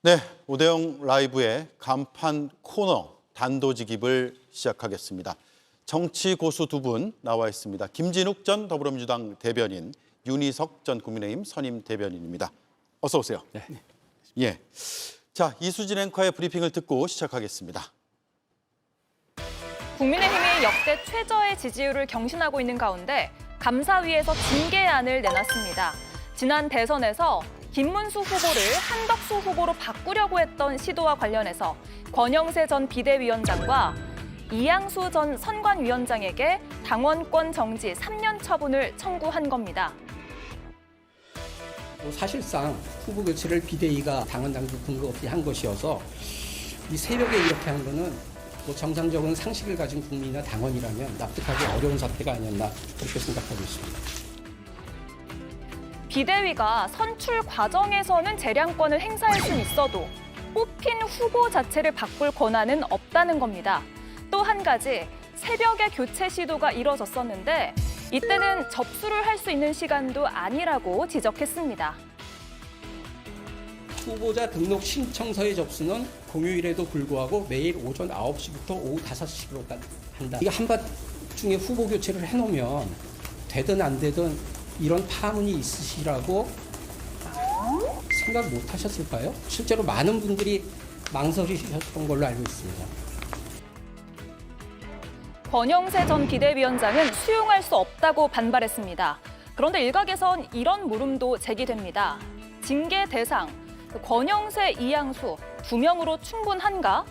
네, 오대영 라이브의 간판 코너 단도직입을 시작하겠습니다. 정치 고수 두 분 나와 있습니다. 김진욱 전 더불어민주당 대변인, 윤희석 전 국민의힘 선임 대변인입니다. 어서 오세요. 네. 예. 자, 이수진 앵커의 브리핑을 듣고 시작하겠습니다. 국민의힘이 역대 최저의 지지율을 경신하고 있는 가운데 감사위에서 징계안을 내놨습니다. 지난 대선에서 김문수 후보를 한덕수 후보로 바꾸려고 했던 시도와 관련해서 권영세 전 비대위원장과 이양수 전 선관위원장에게 당원권 정지 3년 처분을 청구한 겁니다. 사실상 후보 교체를 비대위가 당원 당규 근거 없이 한 것이어서 이 새벽에 이렇게 한 거는 정상적인 상식을 가진 국민이나 당원이라면 납득하기 어려운 사태가 아니었나 그렇게 생각하고 있습니다. 비대위가 선출 과정에서는 재량권을 행사할 수는 있어도 뽑힌 후보 자체를 바꿀 권한은 없다는 겁니다. 또 한 가지, 새벽에 교체 시도가 이뤄졌었는데 이때는 접수를 할 수 있는 시간도 아니라고 지적했습니다. 후보자 등록 신청서의 접수는 공휴일에도 불구하고 매일 오전 9시부터 오후 5시로 한다. 이거 한밤중에 후보 교체를 해놓으면 되든 안 되든 이런 파문이 있으시라고 생각 못 하셨을까요? 실제로 많은 분들이 망설이셨던 걸로 알고 있습니다. 권영세 전 비대위원장은 수용할 수 없다고 반발했습니다. 그런데 일각에선 이런 물음도 제기됩니다. 징계 대상, 권영세, 이양수 2명으로 충분한가?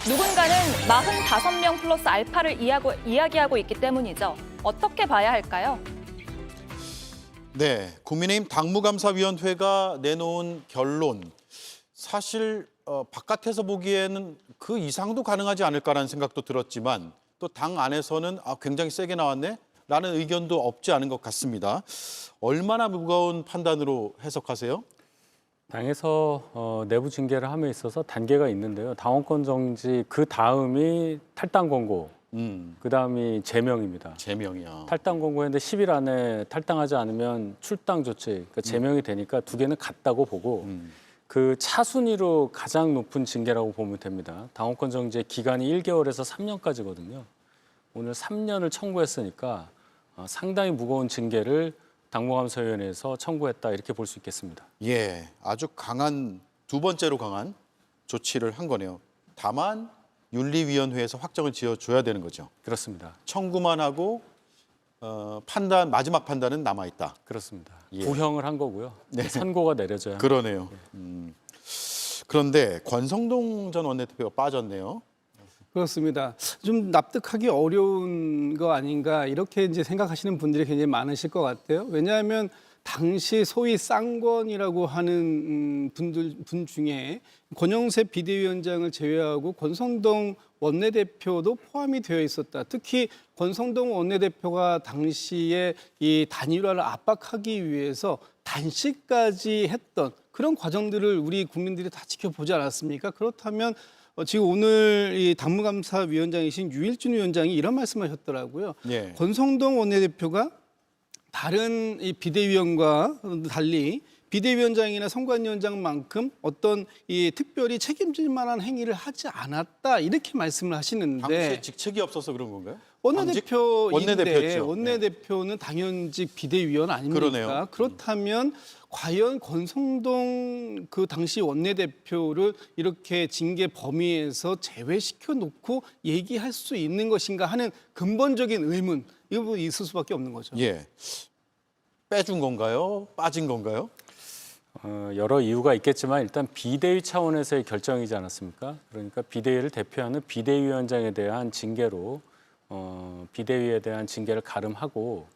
누군가는 45명 플러스 알파를 이야기하고 있기 때문이죠. 어떻게 봐야 할까요? 네, 국민의힘 당무감사위원회가 내놓은 결론, 사실 바깥에서 보기에는 그 이상도 가능하지 않을까라는 생각도 들었지만 또 당 안에서는 굉장히 세게 나왔네? 라는 의견도 없지 않은 것 같습니다. 얼마나 무거운 판단으로 해석하세요? 당에서 내부 징계를 함에 있어서 단계가 있는데요. 당원권 정지 그 다음이 탈당 권고, 그 다음이 제명입니다. 제명이야. 탈당 권고했는데 10일 안에 탈당하지 않으면 출당 조치, 그러니까 제명이 되니까 두 개는 같다고 보고 그 차순위로 가장 높은 징계라고 보면 됩니다. 당원권 정지의 기간이 1개월에서 3년까지거든요. 오늘 3년을 청구했으니까 상당히 무거운 징계를 당무감사위원회에서 청구했다 이렇게 볼 수 있겠습니다. 예, 아주 강한, 두 번째로 강한 조치를 한 거네요. 다만 윤리위원회에서 확정을 지어줘야 되는 거죠. 그렇습니다. 청구만 하고 마지막 판단은 남아있다. 그렇습니다. 예. 구형을 한 거고요. 네. 선고가 내려져야. 그러네요. 그런데 권성동 전 원내대표가 빠졌네요. 그렇습니다. 좀 납득하기 어려운 거 아닌가 이렇게 이제 생각하시는 분들이 굉장히 많으실 것 같아요. 왜냐하면 당시 소위 쌍권이라고 하는 분 중에 권영세 비대위원장을 제외하고 권성동 원내대표도 포함이 되어 있었다. 특히 권성동 원내대표가 당시에 이 단일화를 압박하기 위해서 단식까지 했던 그런 과정들을 우리 국민들이 다 지켜보지 않았습니까? 그렇다면 지금 오늘 이 당무감사위원장이신 유일준 위원장이 이런 말씀하셨더라고요. 예. 권성동 원내대표가 다른 이 비대위원과 달리 비대위원장이나 선관위원장만큼 어떤 이 특별히 책임질 만한 행위를 하지 않았다 이렇게 말씀을 하시는데 당시에 직책이 없어서 그런 건가요? 원내대표인데 원내대표였죠. 원내대표는 당연직 비대위원 아닙니까? 그러네요. 그렇다면 과연 권성동 그 당시 원내대표를 이렇게 징계 범위에서 제외시켜 놓고 얘기할 수 있는 것인가 하는 근본적인 의문 이거 있을 수밖에 없는 거죠. 예. 빼준 건가요? 빠진 건가요? 여러 이유가 있겠지만 일단 비대위 차원에서의 결정이지 않았습니까? 그러니까 비대위를 대표하는 비대위원장에 대한 징계로 비대위에 대한 징계를 가름하고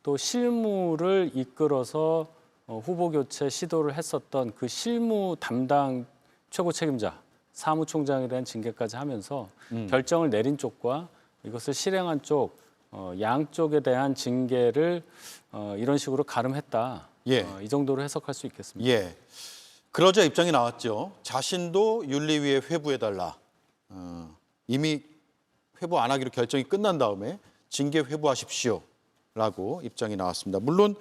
또 실무를 이끌어서 후보 교체 시도를 했었던 그 실무 담당 최고 책임자 사무총장에 대한 징계까지 하면서 결정을 내린 쪽과 이것을 실행한 쪽 양쪽에 대한 징계를 이런 식으로 가름했다. 예. 이 정도로 해석할 수 있겠습니다. 예. 그러자 입장이 나왔죠. 자신도 윤리위에 회부해달라. 이미 회부 안 하기로 결정이 끝난 다음에 징계 회부하십시오라고 입장이 나왔습니다. 물론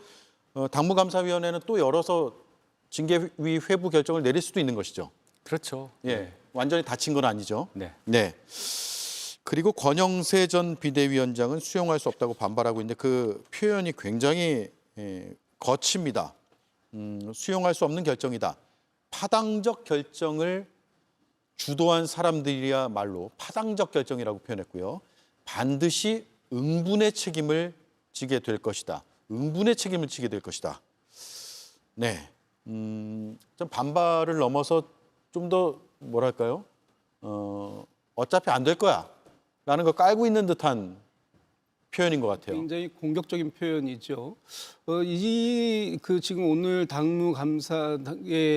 당무감사위원회는 또 열어서 징계위 회부 결정을 내릴 수도 있는 것이죠. 그렇죠. 예, 완전히 다친 건 아니죠. 네. 네. 그리고 권영세 전 비대위원장은 수용할 수 없다고 반발하고 있는데 그 표현이 굉장히 거칩니다. 수용할 수 없는 결정이다. 파당적 결정을 주도한 사람들이야말로 파당적 결정이라고 표현했고요. 반드시 응분의 책임을 지게 될 것이다. 응분의 책임을 지게 될 것이다. 네, 좀 반발을 넘어서 좀 더 뭐랄까요? 어차피 안 될 거야라는 걸 깔고 있는 듯한 표현인 것 같아요. 굉장히 공격적인 표현이죠. 지금 오늘 당무감사의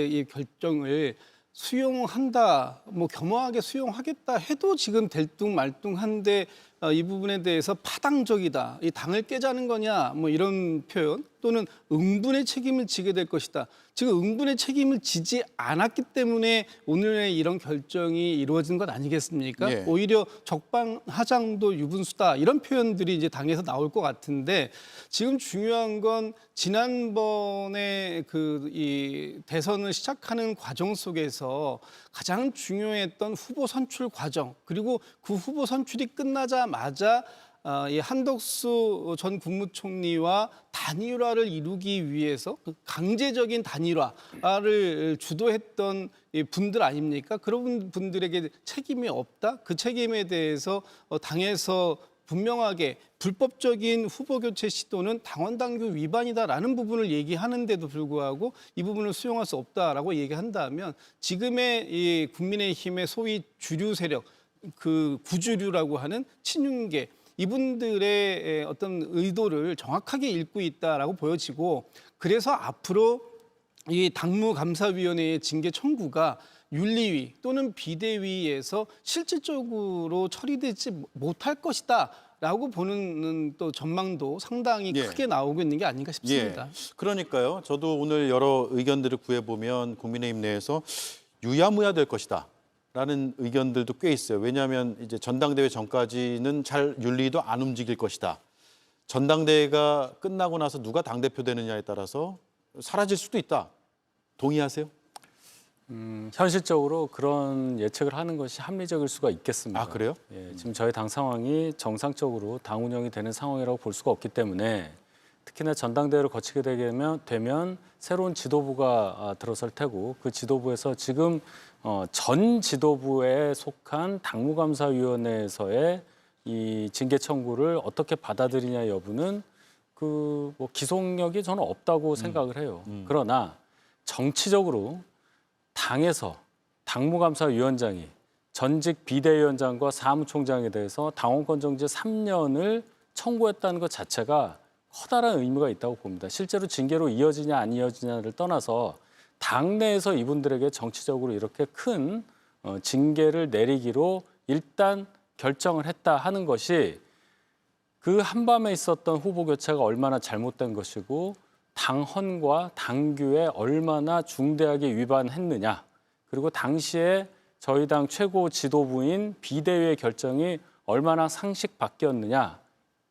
이 결정을 수용한다, 뭐 겸허하게 수용하겠다 해도 지금 들뚱말뚱한데 이 부분에 대해서 파당적이다, 이 당을 깨자는 거냐, 뭐 이런 표현 또는 응분의 책임을 지게 될 것이다. 지금 응분의 책임을 지지 않았기 때문에 오늘의 이런 결정이 이루어진 것 아니겠습니까? 예. 오히려 적반하장도 유분수다 이런 표현들이 이제 당에서 나올 것 같은데 지금 중요한 건 지난번에 이 대선을 시작하는 과정 속에서 가장 중요했던 후보 선출 과정 그리고 그 후보 선출이 끝나자마자 이 한덕수 전 국무총리와 단일화를 이루기 위해서 그 강제적인 단일화를 주도했던 이 분들 아닙니까? 그런 분들에게 책임이 없다? 그 책임에 대해서 당에서 분명하게 불법적인 후보 교체 시도는 당원 당규 위반이다라는 부분을 얘기하는데도 불구하고 이 부분을 수용할 수 없다라고 얘기한다면 지금의 이 국민의힘의 소위 주류 세력 그 구주류라고 하는 친윤계 이분들의 어떤 의도를 정확하게 읽고 있다라고 보여지고 그래서 앞으로 이 당무감사위원회의 징계 청구가 윤리위 또는 비대위에서 실질적으로 처리되지 못할 것이다라고 보는 또 전망도 상당히 예. 크게 나오고 있는 게 아닌가 싶습니다. 예, 그러니까요. 저도 오늘 여러 의견들을 구해보면 국민의힘 내에서 유야무야 될 것이다. 라는 의견들도 꽤 있어요. 왜냐하면 이제 전당대회 전까지는 잘 윤리도 안 움직일 것이다. 전당대회가 끝나고 나서 누가 당대표 되느냐에 따라서 사라질 수도 있다. 동의하세요? 현실적으로 그런 예측을 하는 것이 합리적일 수가 있겠습니다. 아, 그래요? 예, 지금 저희 당 상황이 정상적으로 당 운영이 되는 상황이라고 볼 수가 없기 때문에 특히나 전당대회를 거치게 되면 새로운 지도부가 들어설 테고 그 지도부에서 지금 전 지도부에 속한 당무감사위원회에서의 이 징계 청구를 어떻게 받아들이냐 여부는 그 뭐 기속력이 저는 없다고 생각을 해요. 그러나 정치적으로 당에서 당무감사위원장이 전직 비대위원장과 사무총장에 대해서 당원권 정지 3년을 청구했다는 것 자체가 커다란 의미가 있다고 봅니다. 실제로 징계로 이어지냐 안 이어지냐를 떠나서 당내에서 이분들에게 정치적으로 이렇게 큰 징계를 내리기로 일단 결정을 했다 하는 것이 그 한밤에 있었던 후보 교체가 얼마나 잘못된 것이고 당헌과 당규에 얼마나 중대하게 위반했느냐 그리고 당시에 저희 당 최고 지도부인 비대위의 결정이 얼마나 상식 밖이었느냐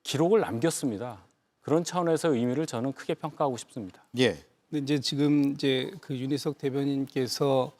기록을 남겼습니다. 그런 차원에서 의미를 저는 크게 평가하고 싶습니다. 예. 근데 이제 지금 그 윤희석 대변인께서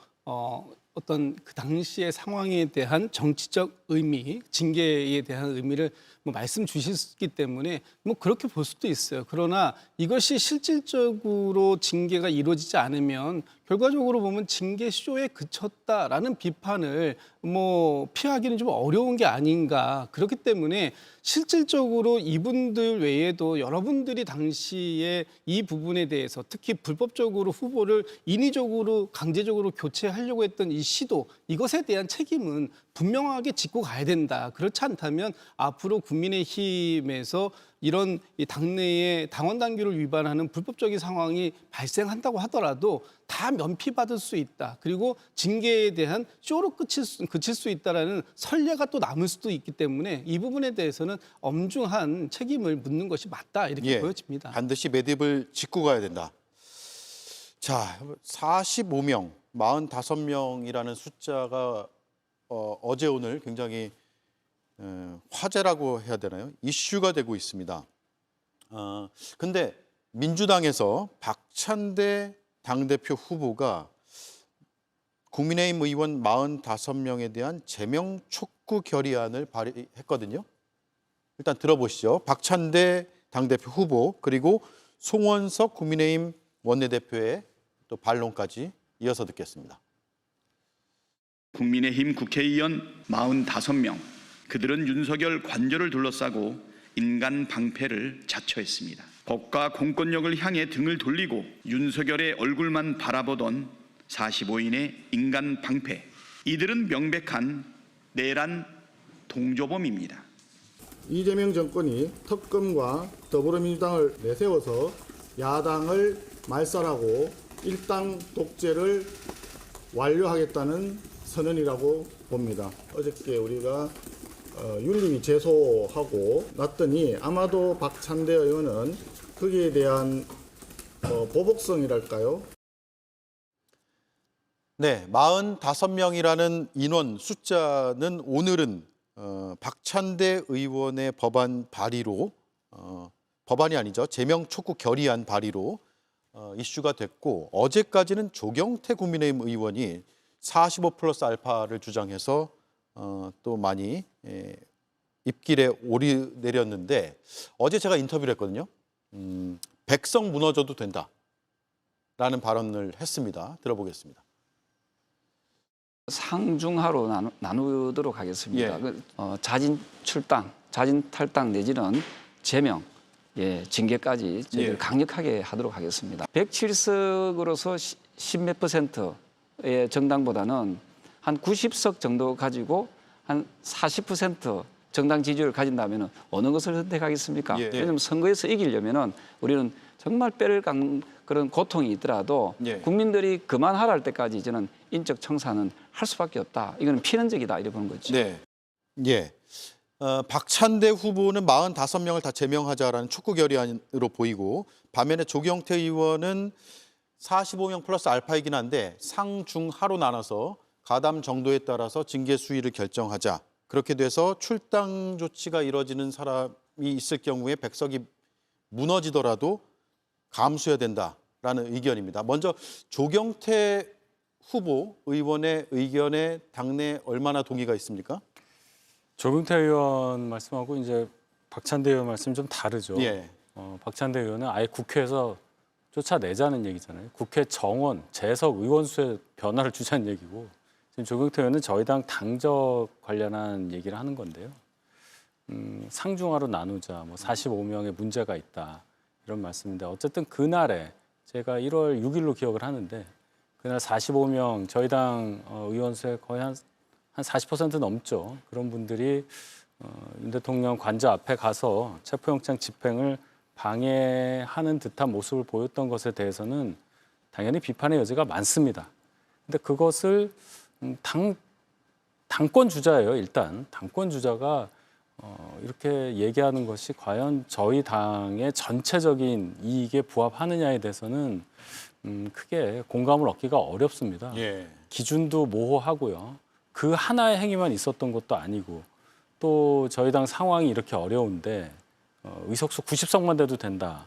어떤 그 당시의 상황에 대한 정치적 의미, 징계에 대한 의미를 뭐 말씀 주셨기 때문에 뭐 그렇게 볼 수도 있어요. 그러나 이것이 실질적으로 징계가 이루어지지 않으면 결과적으로 보면 징계 쇼에 그쳤다라는 비판을 뭐 피하기는 좀 어려운 게 아닌가. 그렇기 때문에 실질적으로 이분들 외에도 여러분들이 당시에 이 부분에 대해서 특히 불법적으로 후보를 인위적으로 강제적으로 교체하려고 했던 이 시도 이것에 대한 책임은 분명하게 짚고 가야 된다. 그렇지 않다면 앞으로 국민의힘에서 이런 이 당내의 당원 당규를 위반하는 불법적인 상황이 발생한다고 하더라도 다 면피받을 수 있다. 그리고 징계에 대한 쇼로 그칠 수 있다라는 선례가 또 남을 수도 있기 때문에 이 부분에 대해서는 엄중한 책임을 묻는 것이 맞다 이렇게 보여집니다. 반드시 매듭을 짚고 가야 된다. 자, 45명, 45명이라는 숫자가 어제 오늘 굉장히 화제라고 해야 되나요? 이슈가 되고 있습니다. 근데 민주당에서 박찬대 당대표 후보가 국민의힘 의원 45명에 대한 제명 촉구 결의안을 발의했거든요. 일단 들어보시죠. 박찬대 당대표 후보 그리고 송원석 국민의힘 원내대표의 또 반론까지 이어서 듣겠습니다. 국민의힘 국회의원 45명, 그들은 윤석열 관저를 둘러싸고 인간 방패를 자처했습니다. 법과 공권력을 향해 등을 돌리고 윤석열의 얼굴만 바라보던 45인의 인간 방패, 이들은 명백한 내란 동조범입니다. 이재명 정권이 특검과 더불어민주당을 내세워서 야당을 말살하고 일당 독재를 완료하겠다는 선언이라고 봅니다. 어저께 우리가 윤리위 제소하고 났더니 아마도 박찬대 의원은 거기에 대한 보복성이랄까요? 네, 45명이라는 인원 숫자는 오늘은 박찬대 의원의 법안 발의로 법안이 아니죠. 제명 촉구 결의안 발의로 이슈가 됐고 어제까지는 조경태 국민의힘 의원이 45+알파를 주장해서 또 많이 입길에 오르내렸는데 어제 제가 인터뷰를 했거든요. 백성 무너져도 된다라는 발언을 했습니다. 들어보겠습니다. 상중하로 나누도록 하겠습니다. 예. 자진 출당, 자진 탈당 내지는 제명, 징계까지 저희들 강력하게 하도록 하겠습니다. 107석으로서 10몇 %의 정당보다는 한 90석 정도 가지고 한 40% 정당 지지율을 가진다면 어느 것을 선택하겠습니까? 예. 왜냐하면 선거에서 이기려면 우리는 정말 뼈를 깎는 그런 고통이 있더라도 국민들이 그만하라 할 때까지 저는 인적 청산은 할 수밖에 없다. 이거는 필연적이다 이렇게 보는 거죠. 네. 예. 박찬대 후보는 45명을 다 제명하자라는 촉구 결의안으로 보이고 반면에 조경태 의원은 45명 플러스 알파이긴 한데 상중하로 나눠서 가담 정도에 따라서 징계 수위를 결정하자. 그렇게 돼서 출당 조치가 이뤄지는 사람이 있을 경우에 백석이 무너지더라도 감수해야 된다라는 의견입니다. 먼저 조경태 후보 의원의 의견에 당내 얼마나 동의가 있습니까? 조경태 의원 말씀하고 이제 박찬대 의원 말씀 좀 다르죠. 예. 박찬대 의원은 아예 국회에서 쫓아내자는 얘기잖아요. 국회 정원, 재석 의원 수의 변화를 주자는 얘기고 지금 조경태 의원은 저희 당 당적 관련한 얘기를 하는 건데요. 상중하로 나누자, 뭐 45명의 문제가 있다 이런 말씀인데 어쨌든 그날에 제가 1월 6일로 기억을 하는데 그날 45명 저희 당 의원 수의 거의 한 40% 넘죠. 그런 분들이 윤 대통령 관저 앞에 가서 체포영장 집행을 방해하는 듯한 모습을 보였던 것에 대해서는 당연히 비판의 여지가 많습니다. 근데 그것을 당권 주자예요. 일단 당권 주자가 이렇게 얘기하는 것이 과연 저희 당의 전체적인 이익에 부합하느냐에 대해서는 크게 공감을 얻기가 어렵습니다. 예. 기준도 모호하고요. 그 하나의 행위만 있었던 것도 아니고 또 저희 당 상황이 이렇게 어려운데 의석수 90석만 돼도 된다.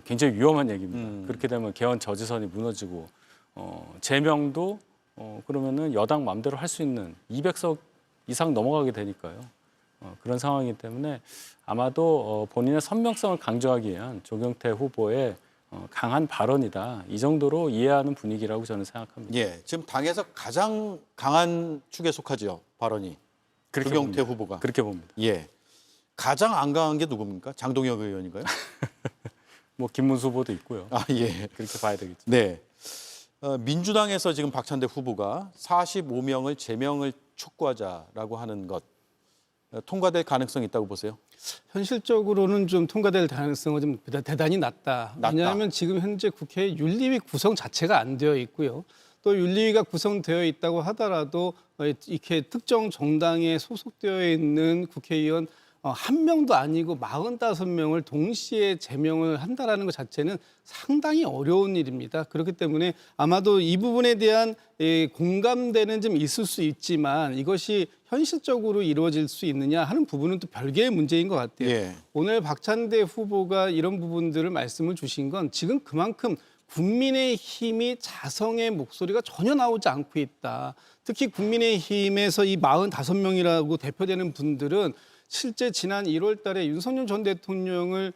굉장히 위험한 얘기입니다. 그렇게 되면 개헌 저지선이 무너지고 제명도 그러면은 여당 마음대로 할 수 있는 200석 이상 넘어가게 되니까요. 그런 상황이기 때문에 아마도 본인의 선명성을 강조하기 위한 조경태 후보의 강한 발언이다. 이 정도로 이해하는 분위기라고 저는 생각합니다. 예. 지금 당에서 가장 강한 축에 속하죠. 발언이. 조경태 후보가. 그렇게 봅니다. 예. 가장 안 강한 게 누굽니까? 장동혁 의원인가요? 뭐 김문수 후보도 있고요. 아, 예. 그렇게 봐야 되겠죠. 네. 민주당에서 지금 박찬대 후보가 45명을 제명을 촉구하자라고 하는 것 통과될 가능성이 있다고 보세요? 현실적으로는 좀 통과될 가능성은 좀 대단히 낮다. 왜냐하면 지금 현재 국회 윤리위 구성 자체가 안 되어 있고요. 또 윤리위가 구성되어 있다고 하더라도 이렇게 특정 정당에 소속되어 있는 국회의원 한 명도 아니고 45명을 동시에 제명을 한다라는 것 자체는 상당히 어려운 일입니다. 그렇기 때문에 아마도 이 부분에 대한 공감대는 좀 있을 수 있지만 이것이 현실적으로 이루어질 수 있느냐 하는 부분은 또 별개의 문제인 것 같아요. 예. 오늘 박찬대 후보가 이런 부분들을 말씀을 주신 건 지금 그만큼 국민의힘이 자성의 목소리가 전혀 나오지 않고 있다. 특히 국민의힘에서 이 45명이라고 대표되는 분들은 실제 지난 1월 달에 윤석열 전 대통령을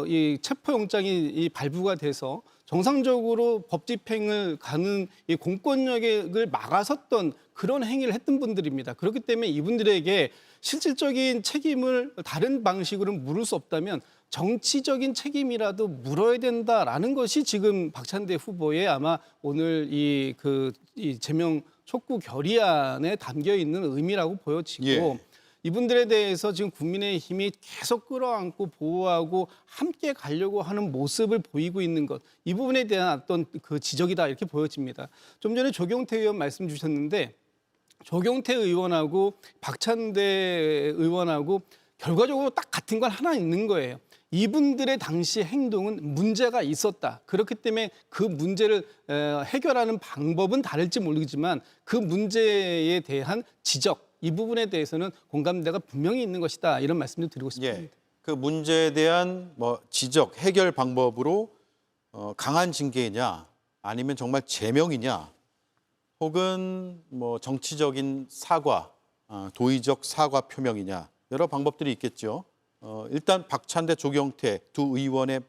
이 체포영장이 발부가 돼서 정상적으로 법 집행을 가는 이 공권력을 막아섰던 그런 행위를 했던 분들입니다. 그렇기 때문에 이분들에게 실질적인 책임을 다른 방식으로 물을 수 없다면 정치적인 책임이라도 물어야 된다라는 것이 지금 박찬대 후보의 아마 오늘 이 제명 촉구 결의안에 담겨 있는 의미라고 보여지고 예. 이분들에 대해서 지금 국민의힘이 계속 끌어안고 보호하고 함께 가려고 하는 모습을 보이고 있는 것, 이 부분에 대한 어떤 그 지적이다 이렇게 보여집니다. 좀 전에 조경태 의원 말씀 주셨는데 조경태 의원하고 박찬대 의원하고 결과적으로 딱 같은 건 하나 있는 거예요. 이분들의 당시 행동은 문제가 있었다. 그렇기 때문에 그 문제를 해결하는 방법은 다를지 모르겠지만 그 문제에 대한 지적, 이 부분에 대해서는 공감대가 분명히 있는 것이다. 이런 말씀도 드리고 싶습니다. 예. 그 문제에 대한 뭐 지적, 해결 방법으로 강한 징계냐 아니면 정말 제명이냐 혹은 뭐 정치적인 사과, 도의적 사과 표명이냐 여러 방법들이 있겠죠. 일단 박찬대, 조경태 두 의원의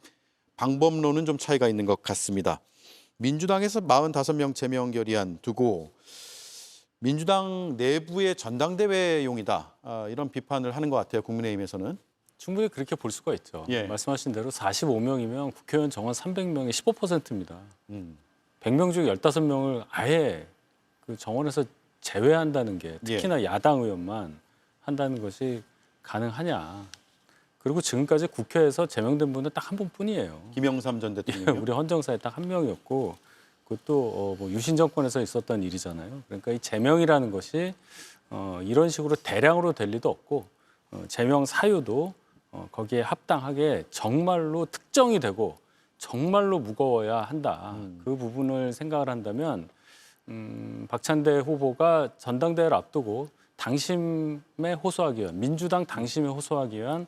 방법론은 좀 차이가 있는 것 같습니다. 민주당에서 45명 제명 결의안 두고 민주당 내부의 전당대회용이다 이런 비판을 하는 것 같아요. 국민의힘에서는. 충분히 그렇게 볼 수가 있죠. 예. 말씀하신 대로 45명이면 국회의원 정원 300명의 15%입니다. 100명 중에 15명을 아예 그 정원에서 제외한다는 게 특히나 야당 의원만 한다는 것이 가능하냐. 그리고 지금까지 국회에서 제명된 분은 딱 한 분뿐이에요. 김영삼 전 대통령. 우리 헌정사에 딱 한 명이었고 그것도 뭐 유신 정권에서 있었던 일이잖아요. 그러니까 이 제명이라는 것이 이런 식으로 대량으로 될 리도 없고 제명 사유도 거기에 합당하게 정말로 특정이 되고 정말로 무거워야 한다. 그 부분을 생각을 한다면 박찬대 후보가 전당대회를 앞두고 당심에 호소하기 위한 민주당 당심에 호소하기 위한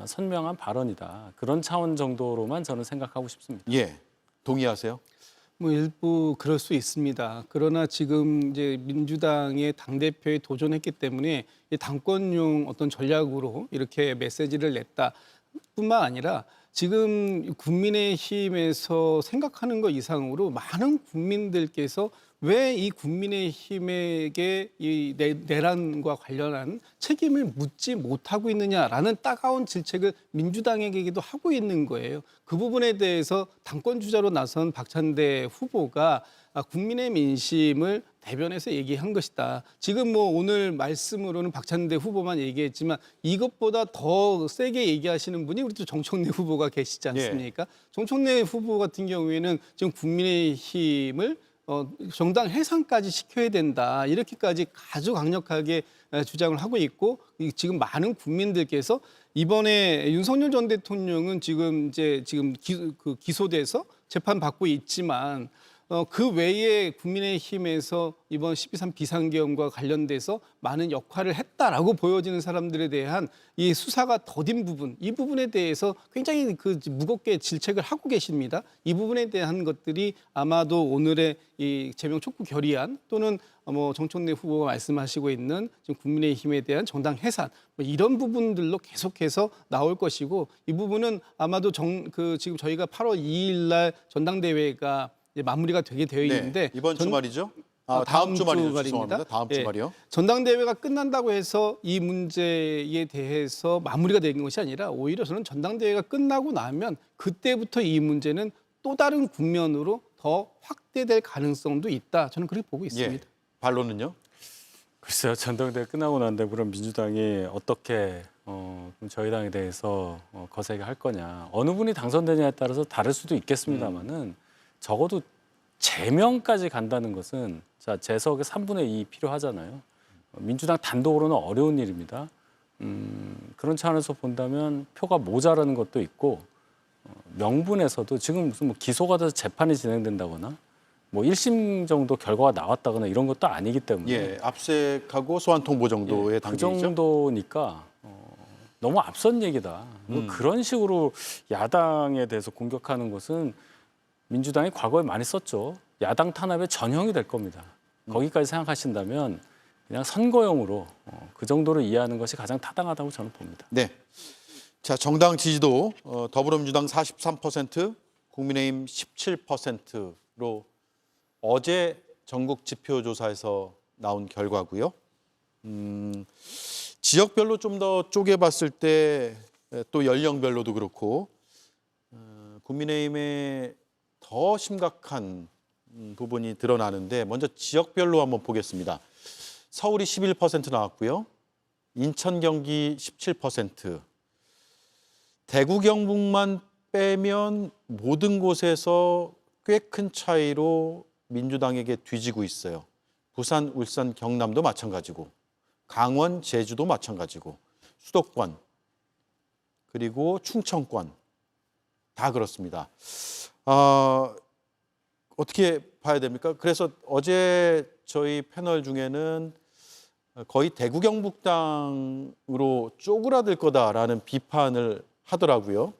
선명한 발언이다. 그런 차원 정도로만 저는 생각하고 싶습니다. 예, 동의하세요? 뭐 일부 그럴 수 있습니다. 그러나 지금 이제 민주당의 당대표에 도전했기 때문에 이 당권용 어떤 전략으로 이렇게 메시지를 냈다 뿐만 아니라 지금 국민의힘에서 생각하는 것 이상으로 많은 국민들께서 왜 이 국민의힘에게 이 내란과 관련한 책임을 묻지 못하고 있느냐라는 따가운 질책을 민주당에게도 하고 있는 거예요. 그 부분에 대해서 당권 주자로 나선 박찬대 후보가 국민의 민심을 대변해서 얘기한 것이다. 지금 뭐 오늘 말씀으로는 박찬대 후보만 얘기했지만 이것보다 더 세게 얘기하시는 분이 우리 또 정청래 후보가 계시지 않습니까? 정청래 후보 같은 경우에는 지금 국민의힘을 정당 해산까지 시켜야 된다. 이렇게까지 아주 강력하게 주장을 하고 있고 지금 많은 국민들께서 이번에 윤석열 전 대통령은 지금 기소돼서 재판 받고 있지만 그 외에 국민의힘에서 이번 12.3 비상계엄과 관련돼서 많은 역할을 했다라고 보여지는 사람들에 대한 이 수사가 더딘 부분, 이 부분에 대해서 굉장히 무겁게 질책을 하고 계십니다. 이 부분에 대한 것들이 아마도 오늘의 이 제명 촉구 결의안 또는 뭐 정청래 후보가 말씀하시고 있는 지금 국민의힘에 대한 정당 해산 뭐 이런 부분들로 계속해서 나올 것이고 이 부분은 아마도 지금 저희가 8월 2일 날 전당대회가 마무리가 되게 되어 있는데 네, 이번 주말이죠? 다음 주말이죠. 죄송합니다. 다음 주말이요. 전당대회가 끝난다고 해서 이 문제에 대해서 마무리가 되는 것이 아니라 오히려 저는 전당대회가 끝나고 나면 그때부터 이 문제는 또 다른 국면으로 더 확대될 가능성도 있다. 저는 그렇게 보고 있습니다. 예, 반론은요? 글쎄요. 전당대회 끝나고 난 다음에 그럼 민주당이 어떻게 그럼 저희 당에 대해서 거세게 할 거냐. 어느 분이 당선되냐에 따라서 다를 수도 있겠습니다만은 적어도 제명까지 간다는 것은 자 재석의 3분의 2 필요하잖아요. 민주당 단독으로는 어려운 일입니다. 그런 차원에서 본다면 표가 모자라는 것도 있고 명분에서도 지금 무슨 뭐 기소가 돼서 재판이 진행된다거나 뭐 1심 정도 결과가 나왔다거나 이런 것도 아니기 때문에 예, 압색하고 소환 통보 정도의 그 단계이죠. 정도니까 너무 앞선 얘기다. 뭐 그런 식으로 야당에 대해서 공격하는 것은 민주당이 과거에 많이 썼죠. 야당 탄압의 전형이 될 겁니다. 거기까지 생각하신다면 그냥 선거용으로 그 정도로 이해하는 것이 가장 타당하다고 저는 봅니다. 네. 자, 정당 지지도 더불어민주당 43%, 국민의힘 17%로 어제 전국 지표조사에서 나온 결과고요. 지역별로 좀 더 쪼개봤을 때 또 연령별로도 그렇고 국민의힘의 더 심각한 부분이 드러나는데 먼저 지역별로 한번 보겠습니다. 서울이 11% 나왔고요. 인천, 경기 17%. 대구, 경북만 빼면 모든 곳에서 꽤 큰 차이로 민주당에게 뒤지고 있어요. 부산, 울산, 경남도 마찬가지고 강원, 제주도 마찬가지고 수도권 그리고 충청권 다 그렇습니다. 어떻게 봐야 됩니까? 그래서 어제 저희 패널 중에는 거의 대구 경북당으로 쪼그라들 거다라는 비판을 하더라고요.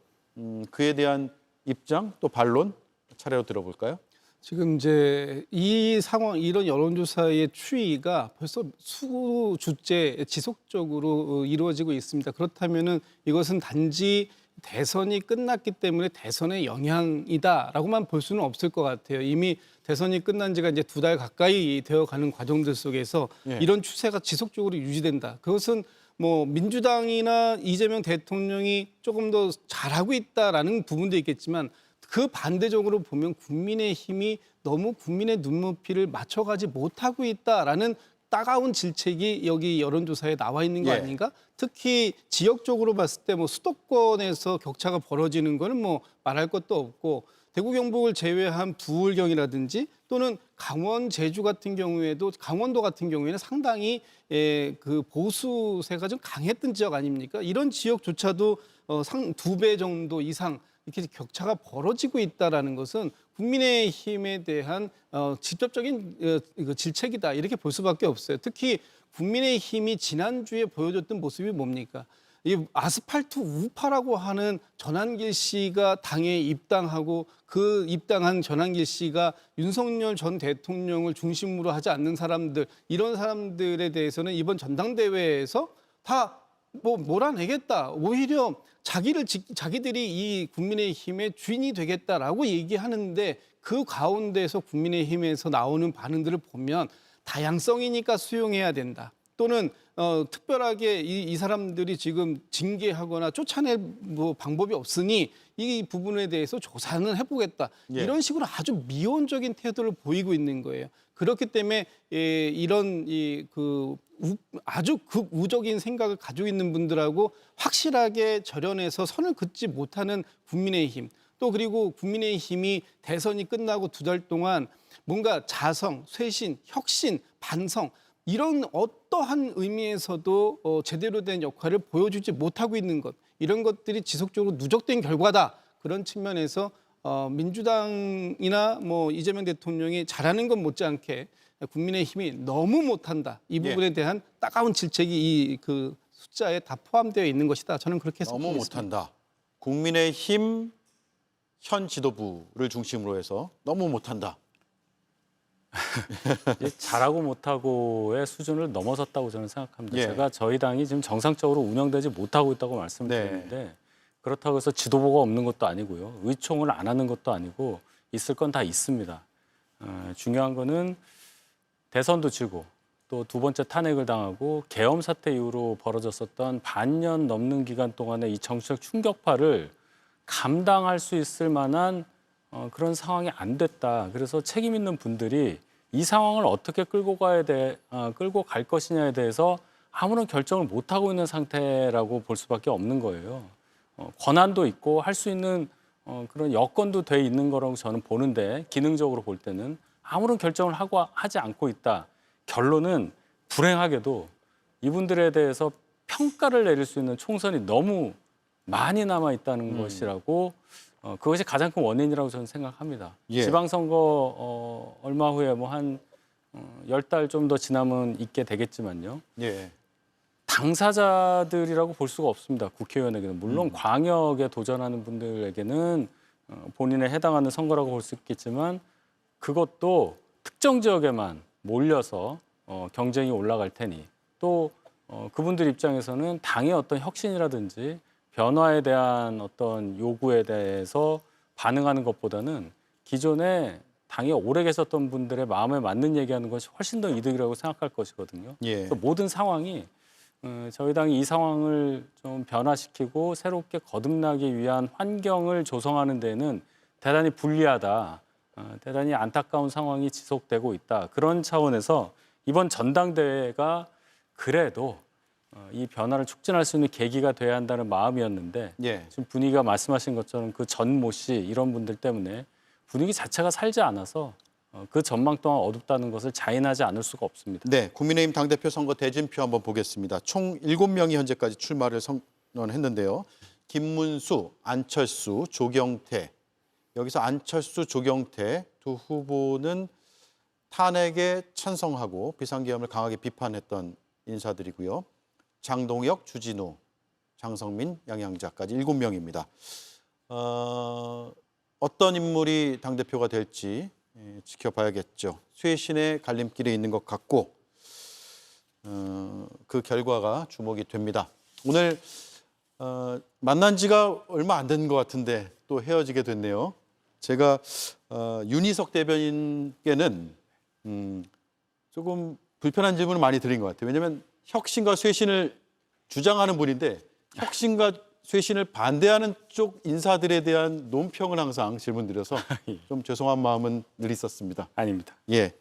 그에 대한 입장 또 반론 차례로 들어볼까요? 지금 이제 이 상황, 이런 여론조사의 추이가 벌써 수주째 지속적으로 이루어지고 있습니다. 그렇다면은 이것은 단지 대선이 끝났기 때문에 대선의 영향이다라고만 볼 수는 없을 것 같아요. 이미 대선이 끝난 지가 이제 2달 가까이 되어가는 과정들 속에서 이런 추세가 지속적으로 유지된다. 그것은 뭐 민주당이나 이재명 대통령이 조금 더 잘하고 있다라는 부분도 있겠지만 그 반대적으로 보면 국민의힘이 너무 국민의 눈높이를 맞춰가지 못하고 있다라는 따가운 질책이 여기 여론조사에 나와 있는 거 아닌가? 특히 지역적으로 봤을 때 뭐 수도권에서 격차가 벌어지는 거는 뭐 말할 것도 없고 대구 경북을 제외한 부울경이라든지 또는 강원 제주 같은 경우에도 강원도 같은 경우에는 상당히 그 보수세가 좀 강했던 지역 아닙니까? 이런 지역조차도 2배 정도 이상 이렇게 격차가 벌어지고 있다라는 것은 국민의힘에 대한 직접적인 질책이다 이렇게 볼 수밖에 없어요. 특히 국민의힘이 지난주에 보여줬던 모습이 뭡니까? 이 아스팔트 우파라고 하는 전한길 씨가 당에 입당하고 그 입당한 전한길 씨가 윤석열 전 대통령을 중심으로 하지 않는 사람들 이런 사람들에 대해서는 이번 전당대회에서 다 뭐 몰아내겠다. 오히려 자기들이 이 국민의힘의 주인이 되겠다라고 얘기하는데 그 가운데서 국민의힘에서 나오는 반응들을 보면 다양성이니까 수용해야 된다. 또는 특별하게 이 사람들이 지금 징계하거나 쫓아낼 뭐 방법이 없으니 이 부분에 대해서 조사는 해보겠다. 이런 식으로 아주 미온적인 태도를 보이고 있는 거예요. 그렇기 때문에 이런 아주 극우적인 생각을 가지고 있는 분들하고 확실하게 절연해서 선을 긋지 못하는 국민의힘 또 그리고 국민의힘이 대선이 끝나고 2달 동안 뭔가 자성, 쇄신, 혁신, 반성 이런 어떠한 의미에서도 제대로 된 역할을 보여주지 못하고 있는 것 이런 것들이 지속적으로 누적된 결과다. 그런 측면에서 민주당이나 뭐 이재명 대통령이 잘하는 것 못지않게 국민의힘이 너무 못한다. 이 부분에 대한 따가운 질책이 이 그 숫자에 다 포함되어 있는 것이다. 저는 그렇게 해석하고 너무 있습니다. 못한다. 국민의힘 현 지도부를 중심으로 해서 너무 못한다. 잘하고 못하고의 수준을 넘어섰다고 저는 생각합니다. 예. 제가 저희 당이 지금 정상적으로 운영되지 못하고 있다고 말씀드렸는데 그렇다고 해서 지도부가 없는 것도 아니고요. 의총을 안 하는 것도 아니고 있을 건 다 있습니다. 중요한 거는 대선도 지고 또 2번째 탄핵을 당하고 계엄 사태 이후로 벌어졌었던 반년 넘는 기간 동안의 이 정치적 충격파를 감당할 수 있을 만한 그런 상황이 안 됐다. 그래서 책임 있는 분들이 이 상황을 어떻게 끌고 갈 것이냐에 대해서 아무런 결정을 못 하고 있는 상태라고 볼 수밖에 없는 거예요. 권한도 있고 할 수 있는 그런 여건도 돼 있는 거라고 저는 보는데 기능적으로 볼 때는 아무런 결정을 하지 않고 있다. 결론은 불행하게도 이분들에 대해서 평가를 내릴 수 있는 총선이 너무 많이 남아 있다는 것이라고 그것이 가장 큰 원인이라고 저는 생각합니다. 지방선거 얼마 후에 뭐 한 10달 좀 더 지나면 있게 되겠지만요. 당사자들이라고 볼 수가 없습니다. 국회의원에게는. 물론 광역에 도전하는 분들에게는 본인에 해당하는 선거라고 볼 수 있겠지만 그것도 특정 지역에만 몰려서 경쟁이 올라갈 테니 또 그분들 입장에서는 당의 어떤 혁신이라든지 변화에 대한 어떤 요구에 대해서 반응하는 것보다는 기존에 당에 오래 계셨던 분들의 마음에 맞는 얘기하는 것이 훨씬 더 이득이라고 생각할 것이거든요. 예. 그래서 모든 상황이 저희 당이 이 상황을 좀 변화시키고 새롭게 거듭나기 위한 환경을 조성하는 데는 대단히 불리하다. 대단히 안타까운 상황이 지속되고 있다. 그런 차원에서 이번 전당대회가 그래도 이 변화를 촉진할 수 있는 계기가 돼야 한다는 마음이었는데 예. 지금 분위기가 말씀하신 것처럼 그 전모 씨 이런 분들 때문에 분위기 자체가 살지 않아서 그 전망 또한 어둡다는 것을 자인하지 않을 수가 없습니다. 네, 국민의힘 당대표 선거 대진표 한번 보겠습니다. 총 7명이 현재까지 출마를 선언했는데요. 김문수, 안철수, 조경태. 여기서 안철수, 조경태 두 후보는 탄핵에 찬성하고 비상계엄을 강하게 비판했던 인사들이고요. 장동혁, 주진우, 장성민, 양양자까지 7명입니다. 어떤 인물이 당대표가 될지 지켜봐야겠죠. 쇄신의 갈림길에 있는 것 같고 그 결과가 주목이 됩니다. 오늘 만난 지가 얼마 안 된 것 같은데 또 헤어지게 됐네요. 제가 윤희석 대변인께는 조금 불편한 질문을 많이 드린 것 같아요. 왜냐하면 혁신과 쇄신을 주장하는 분인데 혁신과 쇄신을 반대하는 쪽 인사들에 대한 논평을 항상 질문드려서 좀 죄송한 마음은 늘 있었습니다. 아닙니다. 예,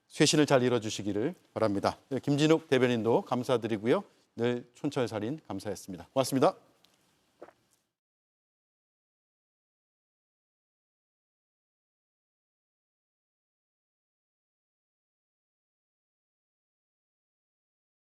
쇄신을 잘 이뤄주시기를 바랍니다. 김진욱 대변인도 감사드리고요. 늘 촌철살인 감사했습니다. 고맙습니다.